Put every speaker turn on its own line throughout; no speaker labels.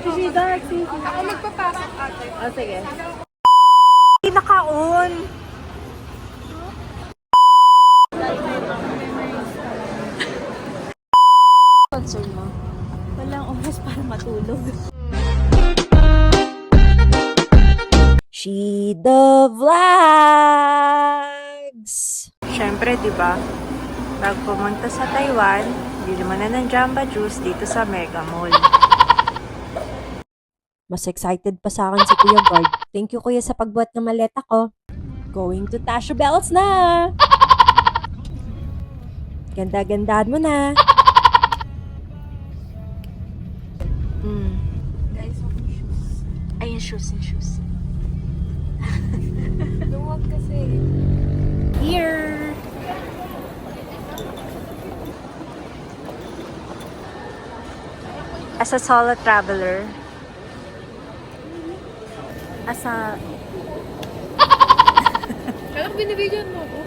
Ate Gida,
Ako magpapasok ate.
oh, sige. Hindi naka-on. Concern mo? Walang oras para matulog. She the Vlogs! Siyempre, di ba? Bago pumunta sa Taiwan, bili mo na ng Jamba Juice dito sa Mega Mall. Mas excited pa sa akin si Kuya Guard. Thank you, Kuya, sa pagbuhat ng maleta ko. Going to Tasha Bells na! Ganda-gandaan mo na.
Guys, shoes.
Ayun, shoes.
Luwag kasi.
Here! As a solo traveler,
Kailang binibigyan mo ko?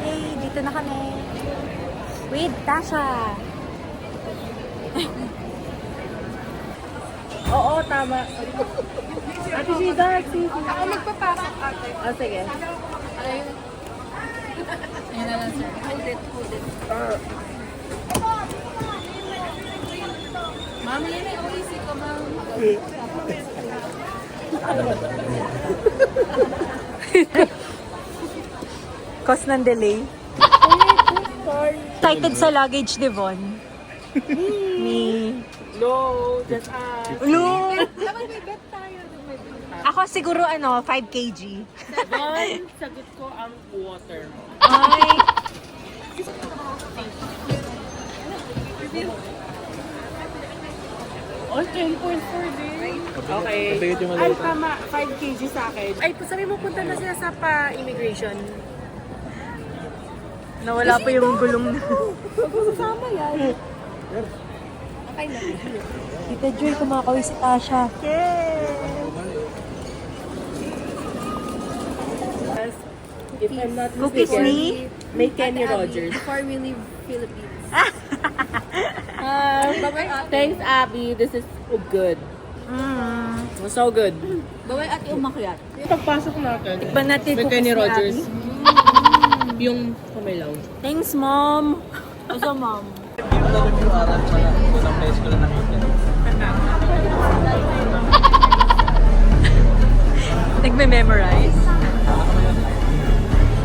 hey, dito na kami. With Tasha. Oo, tama. Ate Gida,
Ako magpapasok ate.
oh, sige.
Ayun. Ayun na lang sir. Hold it. Mami, yan ay oisi ko, ma'am.
Cause ng delay. Excited sa luggage, Devon. Me.
No, just us.
No!
Dapat may bet tayo.
Ako siguro 5 kg.
One, sagot ko ang water.
Ay!
Oh, 10.4 din. Okay. Ay, tama. 5 kg sa akin.
Ay, sabi mo punta na sila sa pa-immigration. Nawala pa yung gulong na.
Magkasama yan. Okay na.
Tita Joy, kumakawin si Tasha. Yes!
If I'm not
Cookies
mistaken,
ni?
may Kenny Rogers.
Before we leave Philippines.
Bye-bye, thanks, Abby. This is good. So good.
Bawal ate umakyat.
Pagpasok natin,
Tikman natin
may
cookies
Kenny
ni
Rogers.
Abby.
Yung kumilaw.
Thanks, Mom!
Asa ma'am?
Nagme-memorize?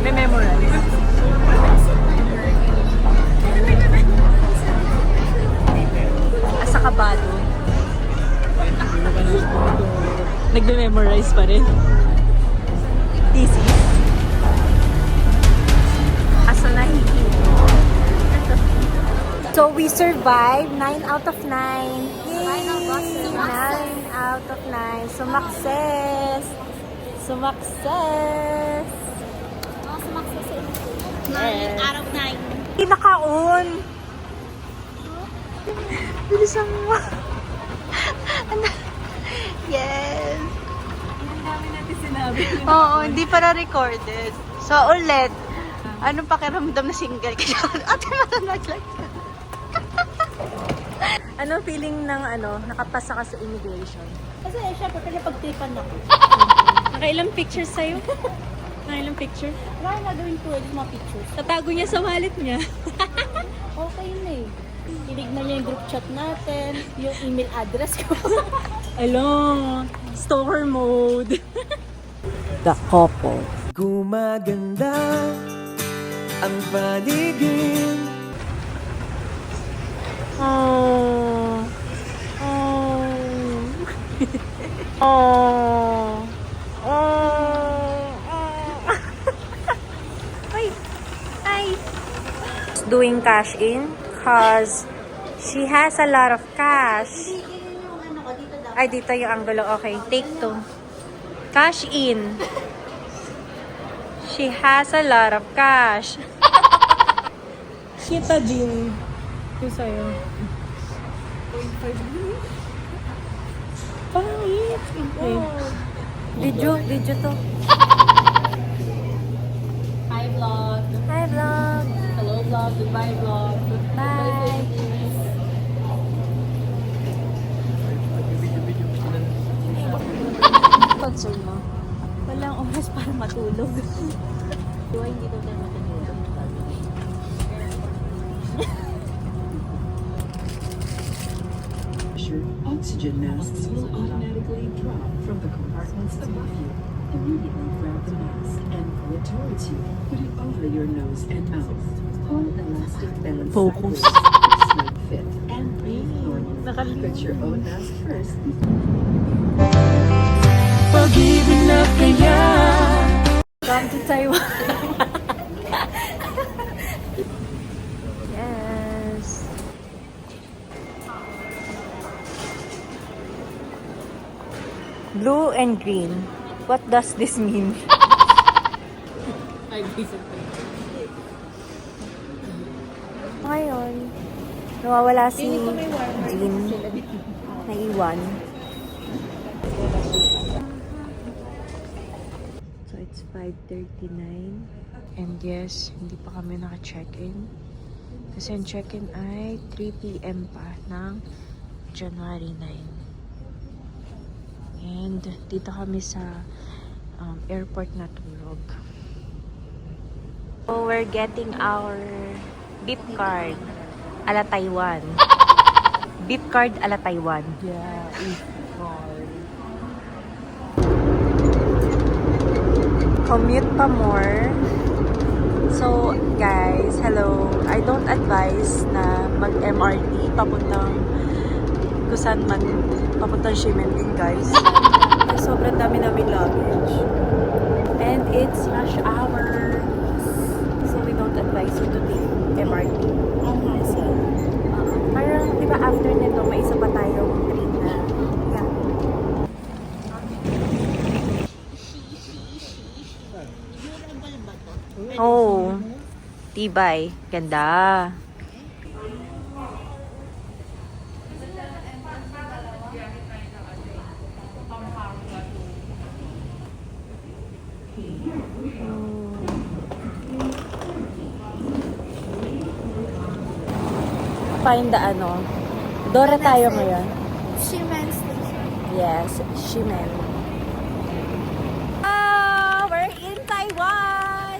May memorize? Asa ka ba doon? Nagme-memorize pa rin? Thesis? Asa na hiki? So we survived 9 out of 9. Yay! 9 out of 9. Sumakses! Sumakses!
Ako sumaksa sa inyo.
Yes.
9 out of 9.
Hindi naka-on! Bilisan mo! Yes!
Ang dami natin sinabi.
Oo, hindi pa na-recorded. So, ulit. Anong pakiramdam na single ka? Ate, matanag-like ka. Anong feeling ng nakapasa ka sa immigration?
Kasi syempre, pinapagtripan ako.
Nakailang pictures sa'yo? Nakailang picture?
Wala na gawin ko mga pictures.
Tatago niya sa wallet niya.
Okay na eh. Tinignan niya yung group chat natin, yung email address ko.
Hello! Stalker mode. The couple.
Gumaganda ang paligid.
Oh. Oh. Oh. Oh. Ay. Ay. Doing cash in cause she has a lot of cash. Ay, dito yung angulo. Okay, take 2. Cash in. She has a lot of cash. Kita din. Yung sa'yo. 0.5. Pangit. Video to.
Hi vlog.
Hi, vlog.
Hello vlog. Goodbye vlog.
Bye! Concern mo?
Walang oras para matulog. Diba hindi daw tayo matulog?
Oxygen masks will automatically drop from the compartments above you. Immediately grab the mask and pull it towards you. Put it over your nose and mouth. Pull elastic bands
Focus.
sideways. Snug fit and breathe normally. Put your own mask first.
Pag-ibig na kaya
Come to Taiwan. Yes. Blue and green. What does this mean? Ngayon, nawawala si Jean. Naiwan. So, it's 5:39. And yes, hindi pa kami naka-check-in. Kasi ang check-in ay 3 p.m. pa ng January 9. And dito kami sa airport na tulog. So, we're getting our beep card ala Taiwan. Beep card ala Taiwan.
Yeah, beep card.
Commute pa more. So, guys, hello. I don't advise na mag-MRT papuntang kung saan man papuntang Ximenting, guys. Sobrang dami namin luggage. And it's rush hour. So, we don't advise you to take MRT. Parang, di ba after nito, may isa pa tayong train na. Yeah. Oh, tibay. Ganda. Find the ano. Dora tayo ngayon.
Shimen Station.
Yes, Ximen. Ah, we're in Taiwan.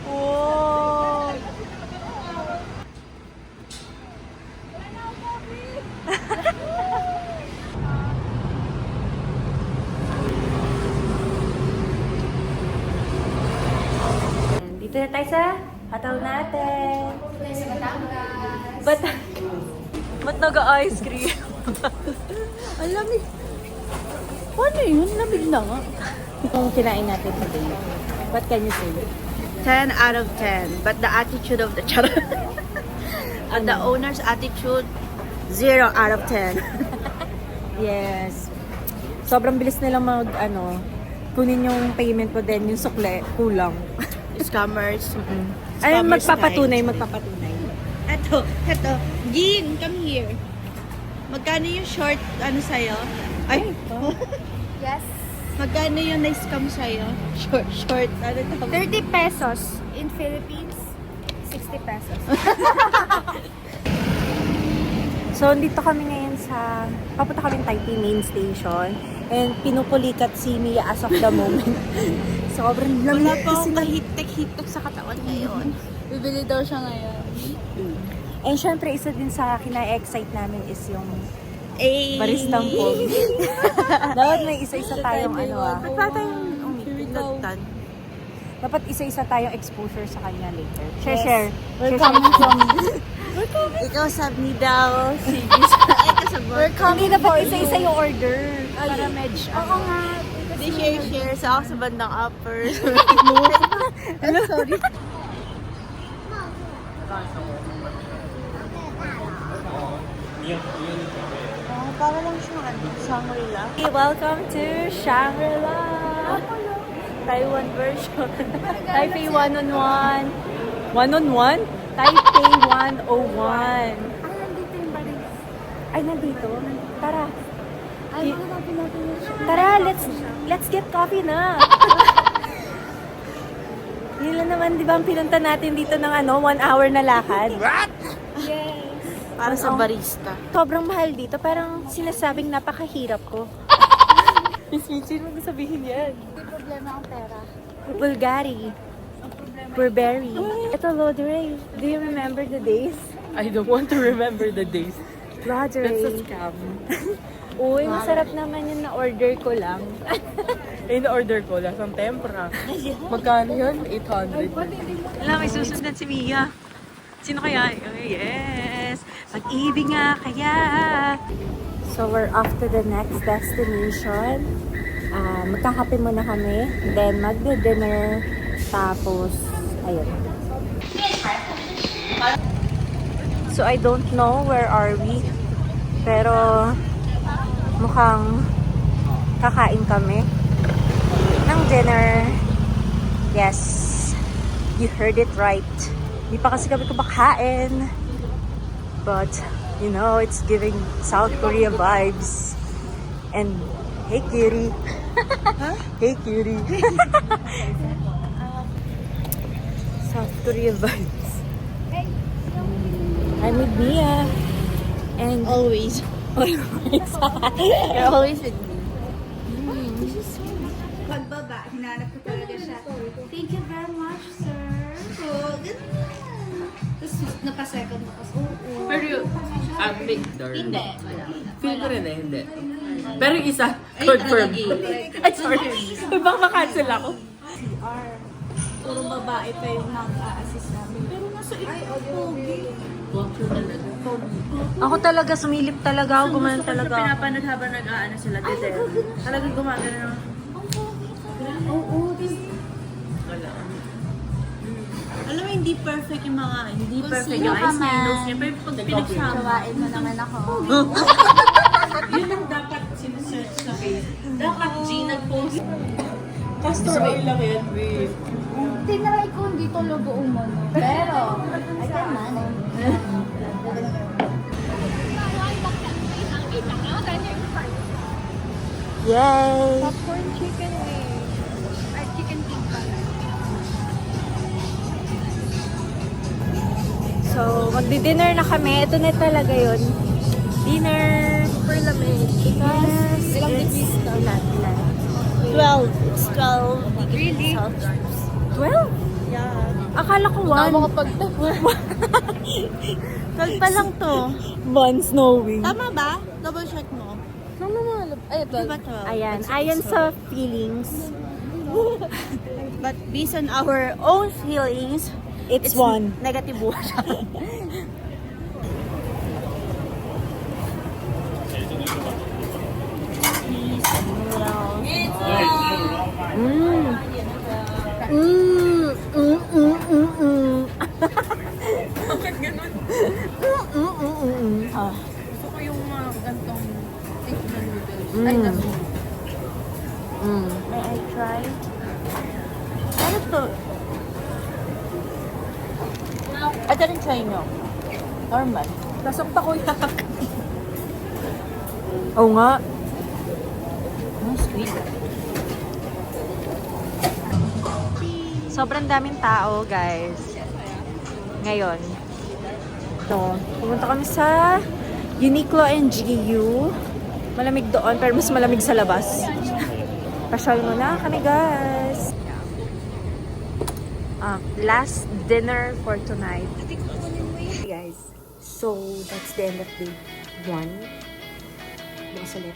Oh. Dito na tayo sa hotel natin.
Sa Batangas.
Ba't nag-ice cream?
Ang lamig. Paano yun? Lamig na nga.
Kung kinain natin today, what can you say?
10 out of 10. But the attitude of the and the owner's attitude, 0 out of 10.
Yes. Sobrang bilis nilang kunin yung payment ko din, yung sukle, kulang.
Scammers.
Ay,
Scammers
magpapatunay.
Eto. Jean, come here. Magkano yung short, sa'yo? Ay.
Yes.
Magkano yung na-scam sa'yo? Short, ano to?
30 pesos. In Philippines, 60 pesos.
So, dito kami ngayon papunta kami Taipei Main Station. And pinupulikat si Mia as of the moment. Sobrang lamig
Wala pa
kasi
akong kahitik-hitik sa katawan ngayon. Bibili daw siya ngayon.
And syempre, isa din sa kina-excite namin is yung
Eh.
baristang pogi. Dapat may isa-isa tayong dapat isa-isa tayong exposure sa kanya later. Share.
We're coming from... Ikaw sabi daw. We're
Hindi na po isa-isa yung order. Para medj. Oo nga.
Hindi share. Sa ako sa bandang upper. Sorry. Para lang siyang Shangri-La.
Hey, welcome to Shangri-La. Taiwan version. Taipei 101. 101? Taipei 101.
Nandito yung baris.
Ay, nandito. Tara.
Ay, hanapin natin yung
Tara, let's get coffee na. yan, di ba ang pinunta natin dito ng 1 hour na lakad?
Para sa barista.
Sobrang mahal dito, parang sinasabing napakahirap ko. Miss Michi, mo sabihin yan?
Hindi problema ang pera.
Bulgari. Burberry. Ito, Lodre. Do you remember the days?
I don't want to remember the days.
Lodre.
That's a scam.
Uy, masarap naman yun na order ko lang.
In-order ko lang ang tempura. Magkano yun? 800.
Alam, may susunod si Mia. Sino kaya? Oh, yes! Pag-ibig nga kaya! So, we're off to the next destination. Magkakape muna kami. Then, magde-dinner. Tapos, ayun. So, I don't know where are we. Pero, mukhang kakain kami ng dinner. Yes, you heard it right. Hindi pa kasi kami kumakain. But, you know, it's giving South Korea vibes. And, hey, Kiri. Hey, Kiri. South Korea vibes. I'm with Mia. And
Always. You're always with me.
Pagbaba, hinanap ko talaga siya. Thank you very much, sir. Oh, ganun. Tapos napasecond mo kasi. Oo.
Pero yung, darn.
Hindi.
Feel ko rin hindi. Pero yung isa, confirm. Ay, sorry. Baka makancel ako.
Puro babae pa yung nag-a-assist namin. Pero nasa pogi.
ako talaga, sumilip talaga ako, gumanon talaga ako.
Pinapanood habang nag-aano sila dito. Talagang gumagano na.
Oo.
Alam mo, hindi perfect yung mga, hindi perfect
sino
yung
ka
eyes niya,
man.
nose niya. Pero pag pinagsama,
Gawain mo naman ako.
yun ang dapat sinesearch sa Facebook. Dapat G nag-post.
Castor oil lang yan, babe.
Tinry ko hindi to logo umano. Pero, I can manage.
Yay!
Popcorn chicken wings. Or chicken tikka.
So, magdi-dinner na kami. Ito na talaga yun. Dinner! Super lamig. Because
Ilang degrees ka?
Ilan?
12. It's 12 degrees
Really?
Celsius.
12?
Yeah.
Akala ko 1.
12 pa lang to.
1 snowing.
Tama ba? Double check mo.
Ay,
Diba 12?
Ayan. Ayon sa feelings,
But based on our own feelings,
it's 1.
negative 1.
Mm. Bakit ganun?
Gusto ko yung mga gantong instant noodles.
Ay, naku.
May I try? Ano to? Ito rin try nyo. Normal.
Nasakta ko yan.
Oo nga.
Sweet.
Sobrang daming tao, guys. Ngayon. So, pumunta kami sa Uniqlo and GU. Malamig doon, pero mas malamig sa labas. Pasyal mo na kami, guys. Last dinner for tonight. Guys, so that's the end of day 1. Bukas ulit.